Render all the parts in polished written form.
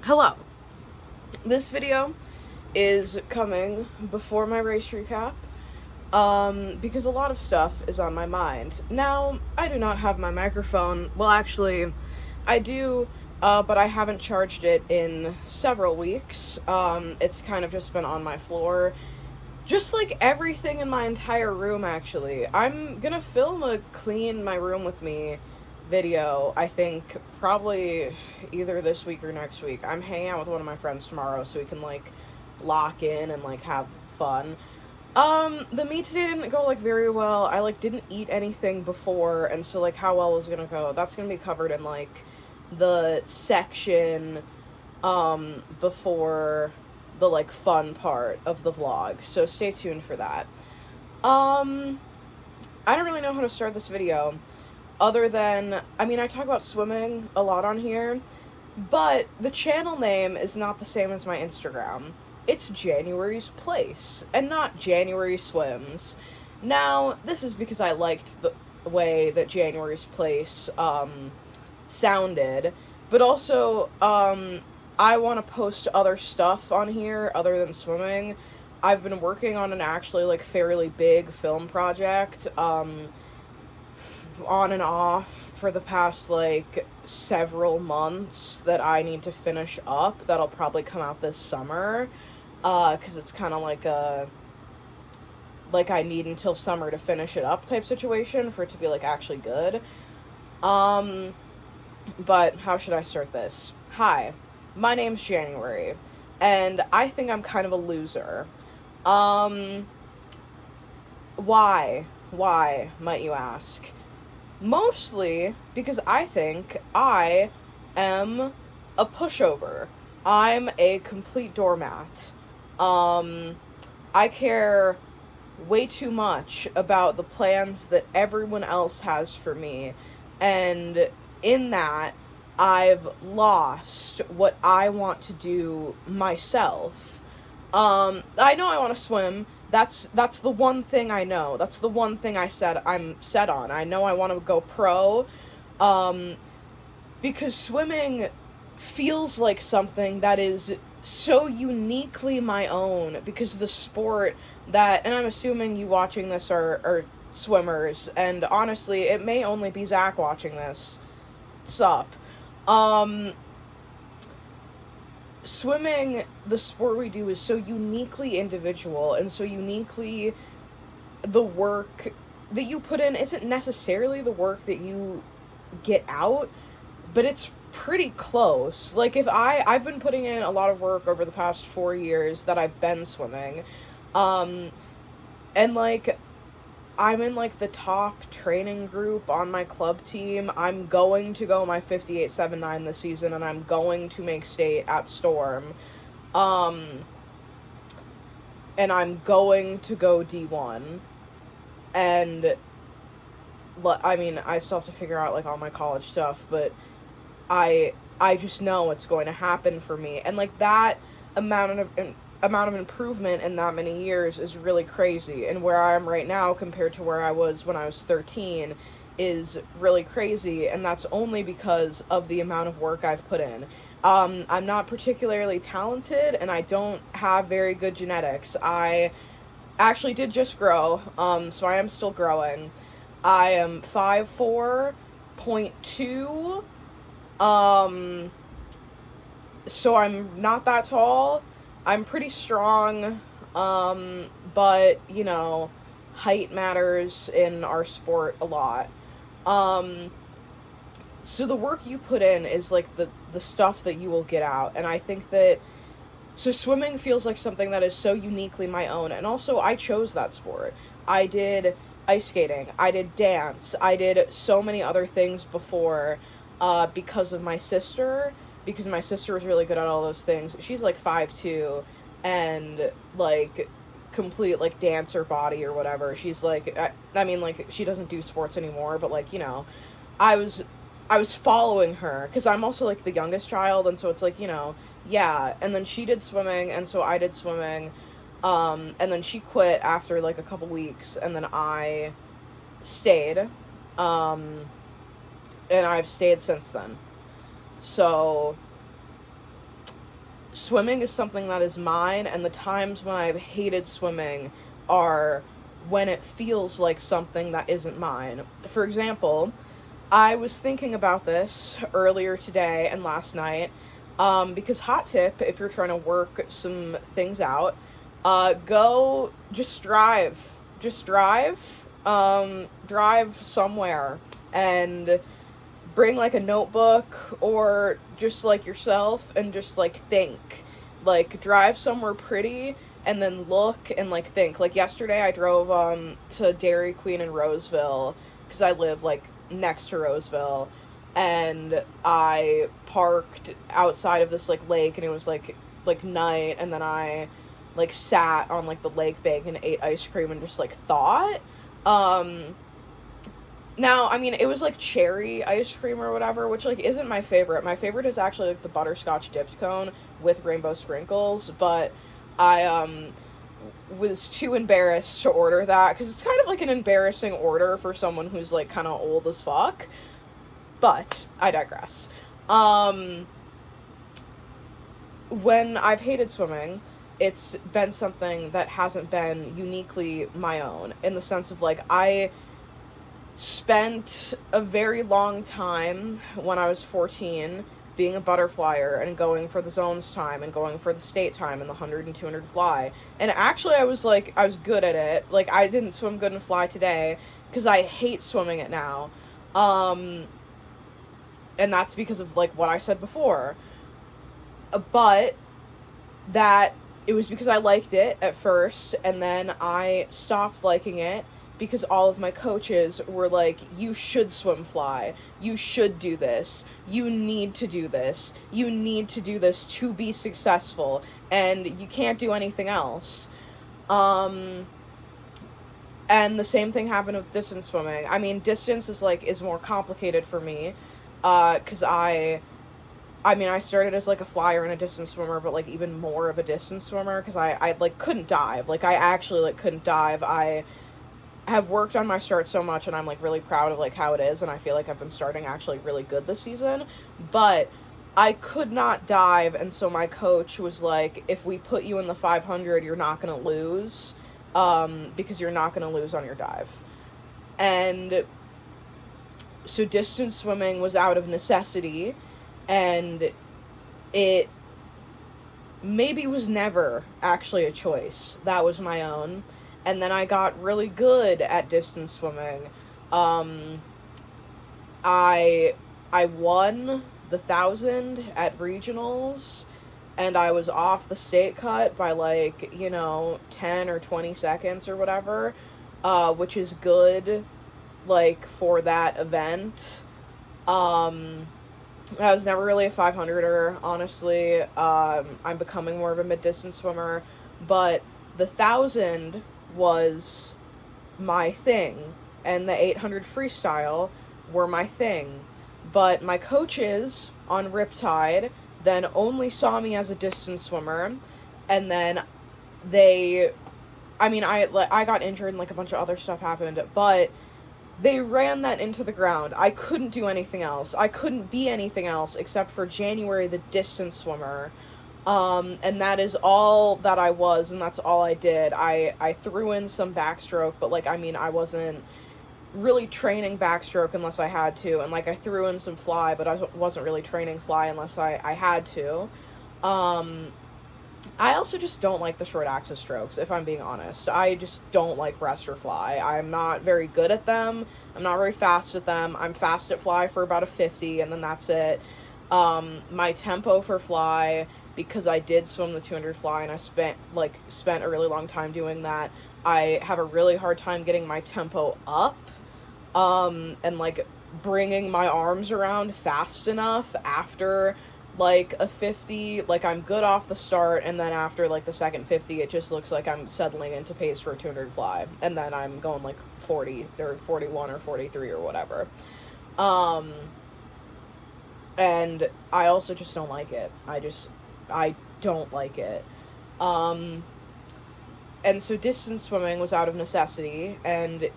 Hello. This video is coming before my race recap, because a lot of stuff is on my mind. Now, I do not have my microphone. Well, actually, I do, but I haven't charged it in several weeks. It's kind of just been on my floor. Just like everything in my entire room, actually. I'm gonna film a clean my room with me video, I think, probably either this week or next week. I'm hanging out with one of my friends tomorrow so we can, like, lock in and, like, have fun. The meet today didn't go, like, very well. I, like, didn't eat anything before, and so, like, how well was it gonna go? That's gonna be covered in, like, the section, before the, like, fun part of the vlog. So stay tuned for that. Um, I don't really know how to start this video other than, I talk about swimming a lot on here, but the channel name is not the same as my Instagram. It's January's Place, and not January Swims. Now, this is because I liked the way that January's Place, sounded, but also, I want to post other stuff on here other than swimming. I've been working on an actually, like, fairly big film project, on and off for the past, like, several months that I need to finish up. That'll probably come out this summer, because it's kind of like I need until summer to finish it up type situation for it to be, like, actually good. But how should I start this? Hi, my name's January, and I think I'm kind of a loser. Um, why? Why, might you ask? Mostly because I think I am a pushover. I'm a complete doormat. Um, I care way too much about the plans that everyone else has for me, and in that, I've lost what I want to do myself. I know I want to swim. That's the one thing I know. That's the one thing I'm set on. I know I want to go pro, um, because swimming feels like something that is so uniquely my own, because the sport that, and I'm assuming you watching this are swimmers, and honestly, it may only be Zach watching this. Sup. Um, Swimming, the sport we do, is so uniquely individual, and so uniquely the work that you put in isn't necessarily the work that you get out, but it's pretty close. Like, I've been putting in a lot of work over the past 4 years that I've been swimming, um, and, like, I'm in, like, the top training group on my club team. I'm going to go my 58.79 this season, and I'm going to make state at Storm. Um, and I'm going to go D1. And, I still have to figure out, like, all my college stuff, but I just know it's going to happen for me. And, like, that amount of amount of improvement in that many years is really crazy, and where I am right now compared to where I was when I was 13 is really crazy, and that's only because of the amount of work I've put in. I'm not particularly talented, and I don't have very good genetics. I actually did just grow, so I am still growing. I am 5'4.2", so I'm not that tall. I'm pretty strong, but, height matters in our sport a lot. Um, so the work you put in is, like, the stuff that you will get out, and I think that, so swimming feels like something that is so uniquely my own, and also I chose that sport. I did ice skating, I did dance, I did so many other things before, because of my sister, because my sister was really good at all those things. She's, like, 5'2", and, like, complete, like, dancer body or whatever. She's, like, like, she doesn't do sports anymore, but, like, I was I was following her, because I'm also, like, the youngest child, and so it's, like, yeah, and then she did swimming, and so I did swimming, and then she quit after, like, a couple weeks, and then I stayed, um, and I've stayed since then. So, swimming is something that is mine, and the times when I've hated swimming are when it feels like something that isn't mine. For example, I was thinking about this earlier today and last night, because hot tip, if you're trying to work some things out, go just drive. Just drive. Drive somewhere and bring like a notebook or just like yourself and just like think. Like drive somewhere pretty and then look and like think. Like yesterday I drove to Dairy Queen in Roseville because I live like next to Roseville, and I parked outside of this like lake, and it was like night, and then I like sat on like the lake bank and ate ice cream and just like thought. um Now, I mean, it was like cherry ice cream or whatever, which like isn't my favorite. My favorite is actually like the butterscotch dipped cone with rainbow sprinkles, but I was too embarrassed to order that because it's kind of like an embarrassing order for someone who's like kind of old as fuck. But I digress. Um when I've hated swimming, it's been something that hasn't been uniquely my own in the sense of like I spent a very long time when I was 14 being a butterflyer and going for the zones time and going for the state time and the 100 and 200 fly. And actually I was good at it. Like I didn't swim good in fly today because I hate swimming it now. Um and that's because of like what I said before. But that it was because I liked it at first, and then I stopped liking it because all of my coaches were like, you should swim fly, you should do this, you need to do this, you need to do this to be successful, and you can't do anything else. um and the same thing happened with distance swimming. I mean, distance is more complicated for me, because I mean, I started as like a flyer and a distance swimmer, but like even more of a distance swimmer because I like couldn't dive. Like I actually like couldn't dive. I have worked on my start so much, and I'm like really proud of like how it is, and I feel like I've been starting actually really good this season. But I could not dive, and so my coach was like, if we put you in the 500, you're not gonna lose, because you're not gonna lose on your dive. And so distance swimming was out of necessity, and it maybe was never actually a choice. That was my own. And then I got really good at distance swimming. Um, I I won the 1,000 at regionals, and I was off the state cut by like 10 or 20 seconds or whatever, which is good like for that event. Um, I was never really a 500er, honestly. I'm becoming more of a mid distance swimmer, but the 1,000 was my thing, and the 800 freestyle were my thing. But my coaches on Riptide then only saw me as a distance swimmer, and then they, I mean, I got injured and like a bunch of other stuff happened, but they ran that into the ground. I couldn't do anything else. I couldn't be anything else except for January the distance swimmer. And that is all that I was, and that's all I did. I threw in some backstroke, but like I mean I wasn't really training backstroke unless I had to, and like I threw in some fly, but I wasn't really training fly unless I had to. Um I also just don't like the short axis strokes, if I'm being honest. I just don't like breast or fly. I'm not very good at them. I'm not very fast at them. I'm fast at fly for about a 50, and then that's it. My tempo for fly, because I did swim the 200 fly and I spent a really long time doing that, I have a really hard time getting my tempo up, and like bringing my arms around fast enough after like a 50. Like I'm good off the start, and then after like the second 50 it just looks like I'm settling into pace for a 200 fly, and then I'm going like 40 or 41 or 43 or whatever. um and I also just don't like it. I don't like it. um and so distance swimming was out of necessity, and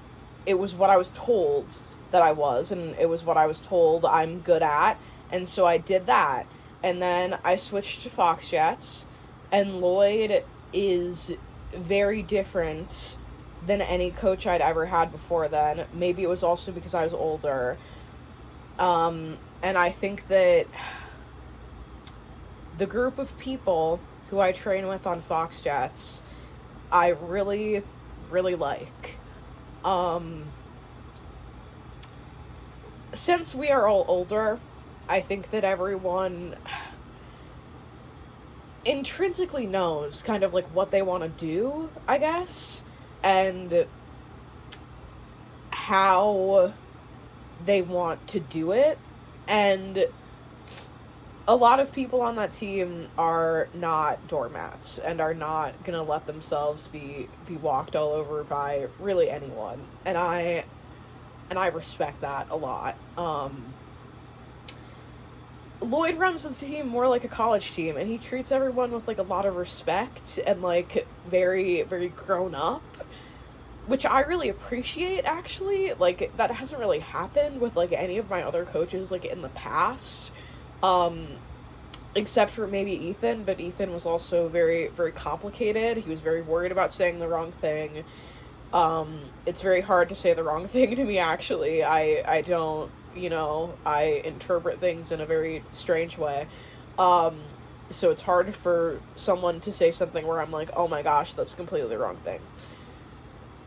it was what I was told that I was, and it was what I was told I'm good at, and so I did that. and then I switched to Fox Jets, and Lloyd is very different than any coach I'd ever had before then. Maybe it was also because I was older. And I think that the group of people who I train with on Fox Jets, I really, really like. Um, since we are all older, I think that everyone intrinsically knows kind of like what they want to do, I guess, and how they want to do it. And a lot of people on that team are not doormats and are not gonna let themselves be walked all over by really anyone. And I respect that a lot. Lloyd runs the team more like a college team, and he treats everyone with like a lot of respect and like very very grown up, which I really appreciate actually. Like that hasn't really happened with like any of my other coaches like in the past. Um except for maybe Ethan, but Ethan was also very very complicated. He was very worried about saying the wrong thing. It's very hard to say the wrong thing to me actually. I don't, I interpret things in a very strange way. Um so it's hard for someone to say something where I'm like, "Oh my gosh, that's completely the wrong thing."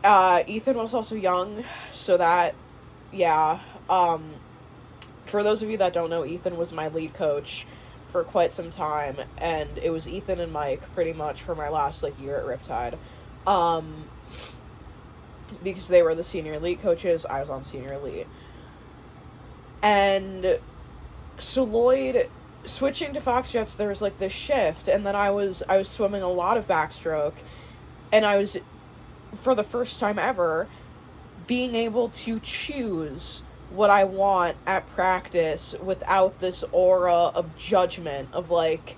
Ethan was also young, so that, yeah. For those of you that don't know, Ethan was my lead coach for quite some time, and it was Ethan and Mike pretty much for my last like year at Riptide. Um, because they were the senior elite coaches, I was on senior elite. And so Lloyd switching to Fox Jets, there was like this shift, and then I was swimming a lot of backstroke, and I was, for the first time ever, being able to choose what I want at practice without this aura of judgment of like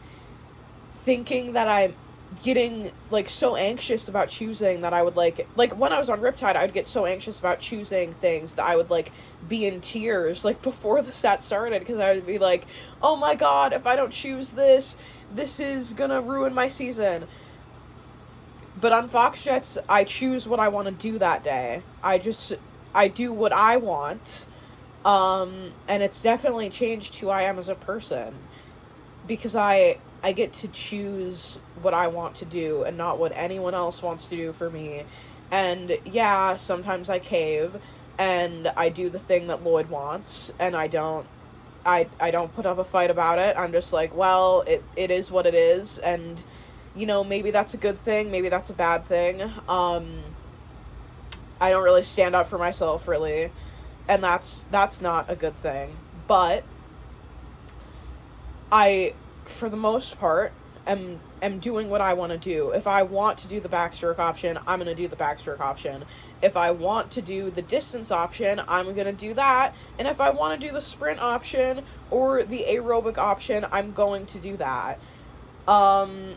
thinking that I'm getting like so anxious about choosing that I would like when I was on Riptide, I would get so anxious about choosing things that I would like be in tears like before the set started, because I would be like, "Oh my god, if I don't choose this, this is gonna ruin my season." But on Fox Jets, I choose what I want to do that day. I do what I want. And it's definitely changed who I am as a person, because I get to choose what I want to do and not what anyone else wants to do for me. And yeah, sometimes I cave and I do the thing that Lloyd wants, and I don't put up a fight about it. I'm just like, well, it is what it is, and maybe that's a good thing, maybe that's a bad thing. I don't really stand up for myself really, and that's not a good thing. But I, for the most part, am doing what I want to do. If I want to do the backstroke option, I'm going to do the backstroke option. If I want to do the distance option, I'm going to do that. And if I want to do the sprint option or the aerobic option, I'm going to do that. And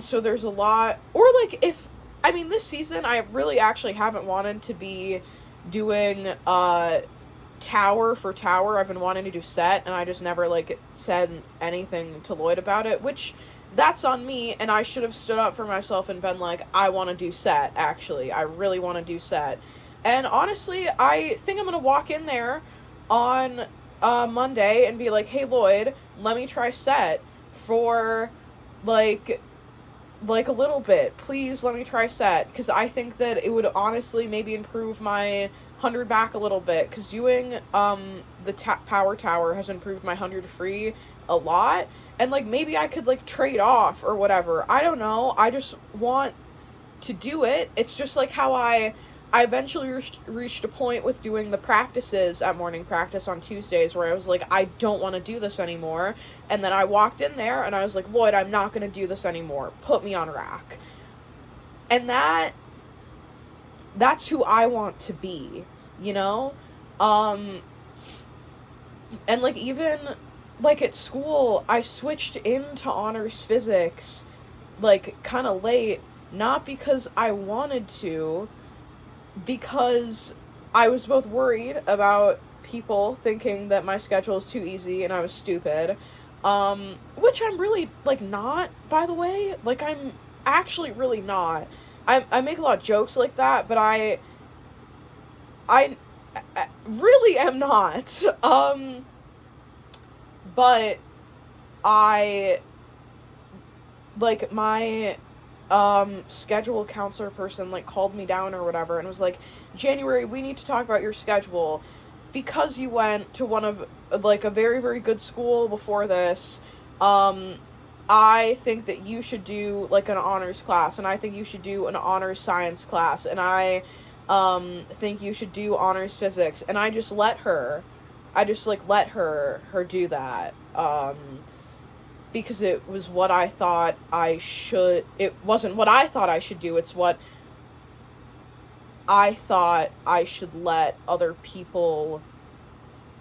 so there's a lot, or like this season I really actually haven't wanted to be doing tower for tower. I've been wanting to do set, and I just never like said anything to Lloyd about it, which that's on me, and I should have stood up for myself and been like, I want to do set, actually. I really want to do set. And honestly, I think I'm going to walk in there on Monday and be like, "Hey Lloyd, let me try set for like a little bit. Please let me try set," because I think that it would honestly maybe improve my 100 back a little bit, because doing the power tower has improved my 100 free a lot, and like maybe I could like trade off or whatever. I don't know. I just want to do it. It's just like how I eventually reached a point with doing the practices at morning practice on Tuesdays where I was like, I don't want to do this anymore. And then I walked in there and I was like, "Lloyd, I'm not going to do this anymore. Put me on rack." And that's who I want to be, you know? And like even like at school, I switched into honors physics like kind of late, not because I wanted to, because I was both worried about people thinking that my schedule is too easy and I was stupid. Which I'm really, like, not, by the way. Like, I'm actually really not. I make a lot of jokes like that, but I, I really am not. But I, like, my, schedule counselor person, like, called me down or whatever and was like, January, we need to talk about your schedule. Because you went to one of, like, a very, very good school before this, um, I think that you should do, like, an honors class, and I think you should do an honors science class, and think you should do honors physics, and I just, like, let her do that, because it was what I thought it wasn't what I thought I should do, it's what I thought I should let other people,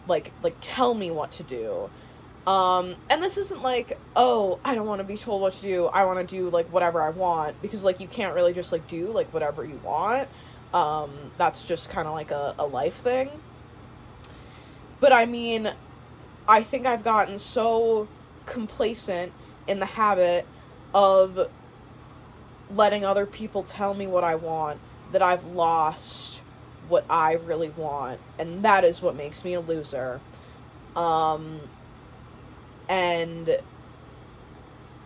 like, tell me what to do. And this isn't like, oh, I don't want to be told what to do. I want to do, like, whatever I want, because, like, you can't really just, like, do, like, whatever you want. That's just kind of like a life thing. But I mean, I think I've gotten so complacent in the habit of letting other people tell me what I want that I've lost what I really want, and that is what makes me a loser. Um, and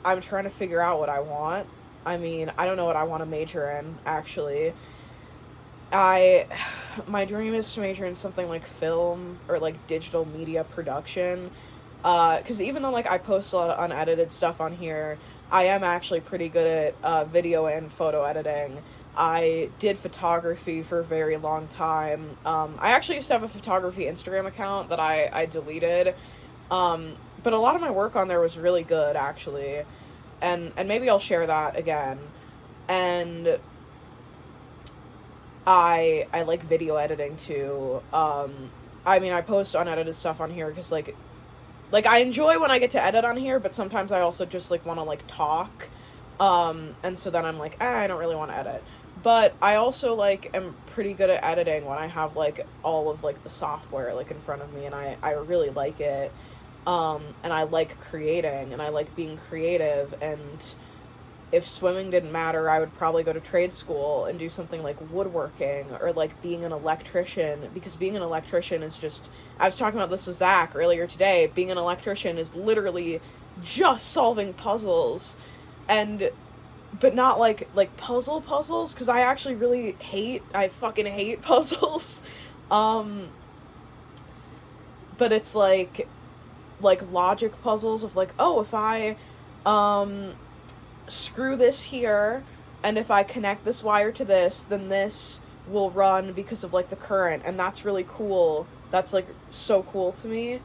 I'm trying to figure out what I want. I mean, I don't know what I want to major in, actually. I my dream is to major in something like film or, like, digital media production. Cuz even though, like, I post a lot of unedited stuff on here, I am actually pretty good at video and photo editing. I did photography for a very long time. I actually used to have a photography Instagram account that I deleted. But a lot of my work on there was really good, actually. And maybe I'll share that again. And I like video editing too. I mean, I post unedited stuff on here because, like, I enjoy when I get to edit on here, but sometimes I also just, like, want to, like, talk. And so then I'm like, I don't really want to edit. But I also, like, am pretty good at editing when I have, like, all of, like, the software, like, in front of me, and I really like it. And I like creating, and I like being creative, and if swimming didn't matter, I would probably go to trade school and do something like woodworking or, like, being an electrician, because being an electrician is just, I was talking about this with Zach earlier today, being an electrician is literally just solving puzzles, and but not like puzzles, because I actually I fucking hate puzzles. um but it's like logic puzzles of, like, oh, if I um screw this here, and if I connect this wire to this, then this will run because of, like, the current, and that's really cool. That's, like, so cool to me.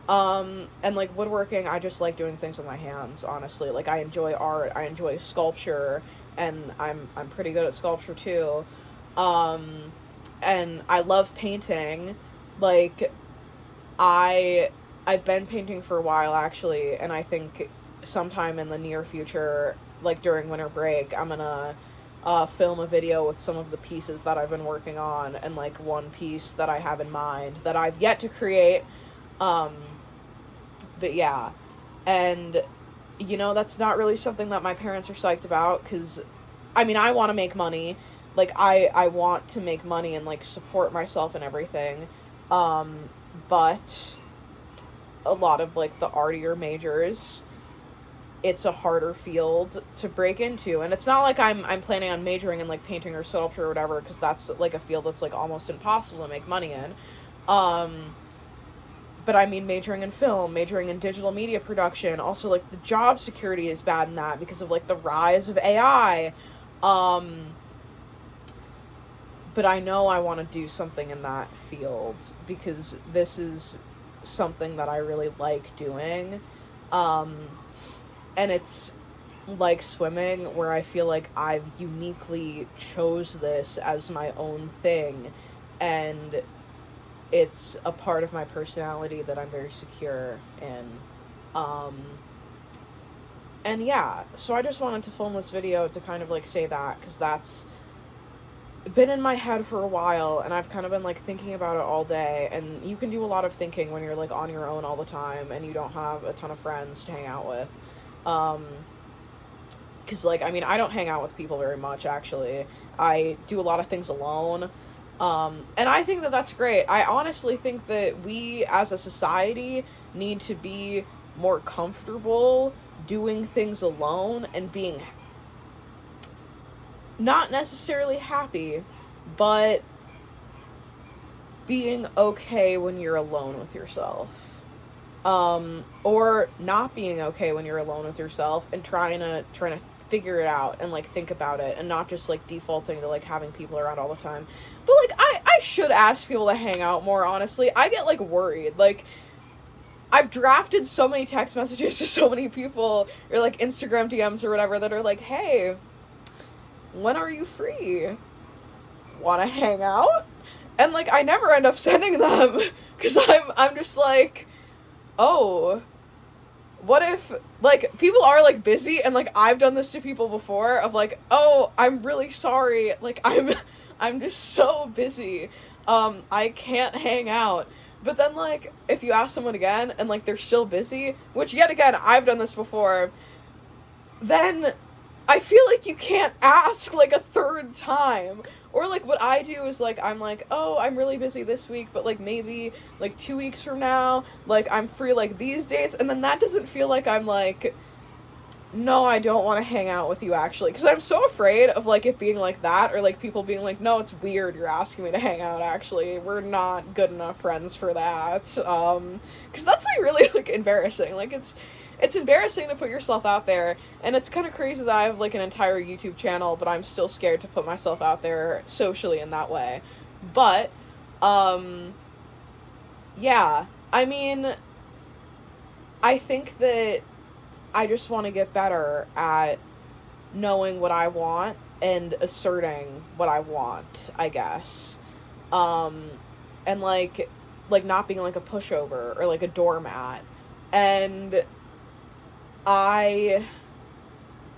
And, like, woodworking, I just like doing things with my hands, honestly. Like, I enjoy art, I enjoy sculpture, and I'm pretty good at sculpture too. Um, and I love painting. Like, I I've been painting for a while, actually, and I think sometime in the near future, like during winter break, I'm gonna film a video with some of the pieces that I've been working on, and, like, one piece that I have in mind that I've yet to create. Um, but yeah, and that's not really something that my parents are psyched about, because I mean, I want to make money. Like, I want to make money and, like, support myself and everything. Um, but a lot of, like, the artier majors, it's a harder field to break into, and it's not like I'm planning on majoring in, like, painting or sculpture or whatever, because that's, like, a field that's, like, almost impossible to make money in. Um, but I mean, majoring in film, majoring in digital media production, also, like, the job security is bad in that because of, like, the rise of AI. Um, but I know I want to do something in that field because this is something that I really like doing. Um, and it's like swimming, where I feel like I've uniquely chose this as my own thing, and it's a part of my personality that I'm very secure in. Um, and yeah, so I just wanted to film this video to kind of, like, say that, because been in my head for a while, and I've kind of been like thinking about it all day. And you can do a lot of thinking when you're like on your own all the time and you don't have a ton of friends to hang out with. Um, because like I mean I don't hang out with people very much actually. I do a lot of things alone. And I think that that's great. I honestly think that we as a society need to be more comfortable doing things alone and being not necessarily happy, but being okay when you're alone with yourself. Or not being okay when you're alone with yourself and trying to figure it out and like think about it and not just like defaulting to like having people around all the time. But like I should ask people to hang out more, honestly. I get like worried. Like I've drafted so many text messages to so many people or like Instagram DMs or whatever that are like, "Hey, when are you free? Want to hang out?" And like I never end up sending them cuz I'm just like, "Oh, what if like people are like busy and like I've done this to people before of like, "Oh, I'm really sorry. Like I'm just so busy. I can't hang out." But then like if you ask someone again and like they're still busy, which yet again I've done this before, then I feel like you can't ask like a third time. Or like what I do is like I'm like, "Oh, I'm really busy this week, but like maybe like 2 weeks from now, like I'm free like these dates." And then that doesn't feel like I'm like, "No, I don't want to hang out with you actually." Cuz I'm so afraid of like it being like that or like people being like, "No, it's weird you're asking me to hang out actually. We're not good enough friends for that." Cuz that's like really like embarrassing. Like it's embarrassing to put yourself out there, and it's kind of crazy that I have like an entire YouTube channel, but I'm still scared to put myself out there socially in that way. But um yeah, I mean, I think that I just want to get better at knowing what I want and asserting what I want, I guess. Um and like not being like a pushover or like a doormat. And I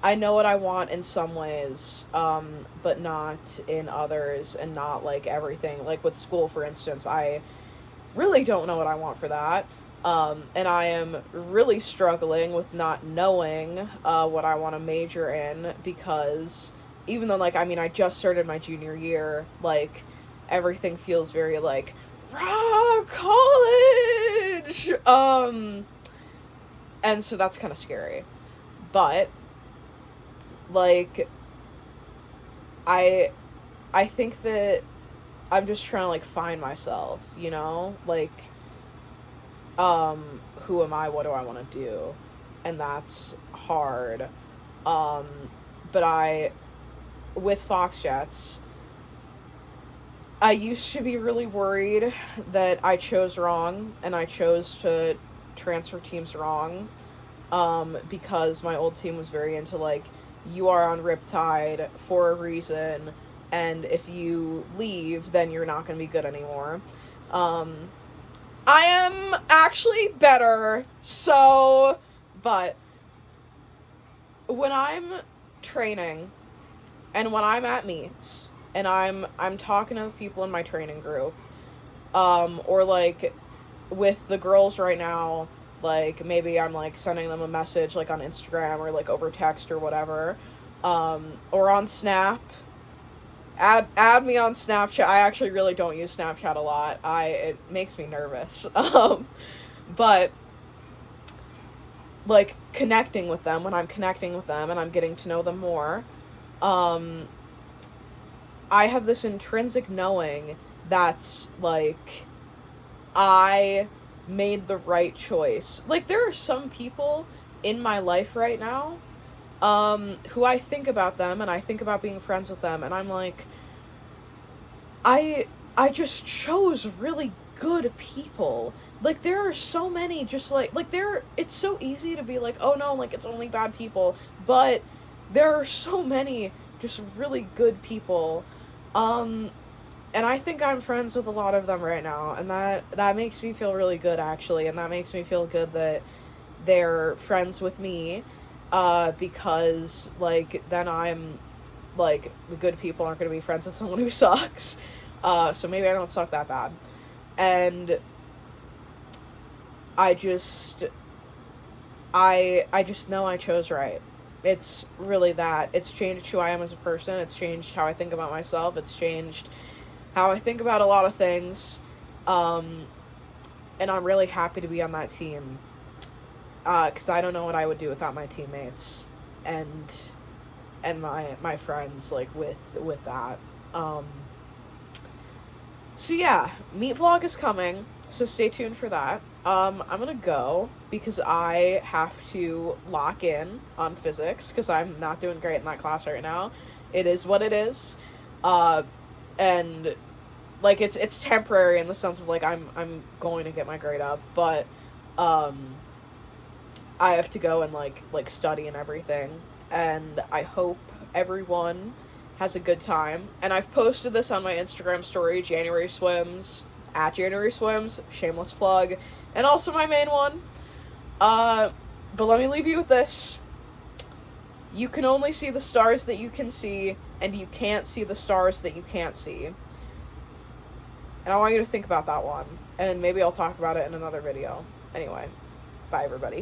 I know what I want in some ways, but not in others, and not like everything. Like with school, for instance, I really don't know what I want for that. And I am really struggling with not knowing what I want to major in because even though, like, I mean, I just started my junior year, like, everything feels very like, rah, college! And so that's kind of scary. But, like, I I think that I'm just trying to like find myself, you know? Like who am I? What do I want to do? And that's hard. Um but I with Foxjets, I used to be really worried that I chose wrong and I chose to transfer teams wrong because my old team was very into like you are on Riptide for a reason, and if you leave, then you're not going to be good anymore. Um, I am actually better, so but when I'm training and when I'm at meets and I'm talking to the people in my training group, or like with the girls right now, like maybe I'm like sending them a message like on Instagram or like over text or whatever, or on Snap. Add me on Snapchat. I actually really don't use Snapchat a lot. It makes me nervous. But like connecting with them when I'm connecting with them and I'm getting to know them more, um, I have this intrinsic knowing that's like I made the right choice. Like there are some people in my life right now who I think about them and I think about being friends with them and I'm like I I just chose really good people. Like there are so many just like there it's so easy to be like, "Oh no, like it's only bad people." But there are so many just really good people. Um and I think I'm friends with a lot of them right now, and that makes me feel really good actually, and that makes me feel good that they're friends with me because like then I'm like, the good people aren't gonna be friends with someone who sucks. So maybe I don't suck that bad. And I just know I chose right. It's really that. It's changed who I am as a person. It's changed how I think about myself. It's changed how I think about a lot of things. Um, and I'm really happy to be on that team. Because I don't know what I would do without my teammates and my friends, like, with that. Um, so yeah, meat vlog is coming, so stay tuned for that. I'm gonna go because I have to lock in on physics because I'm not doing great in that class right now. It is what it is. Uh, and like it's temporary in the sense of like I'm going to get my grade up, but um I have to go and like study and everything. And I hope everyone has a good time. And I've posted this on my Instagram story, January Swims, at January Swims, shameless plug, and also my main one. But let me leave you with this. You can only see the stars that you can see, and you can't see the stars that you can't see. And I want you to think about that one. And maybe I'll talk about it in another video. Anyway, bye everybody.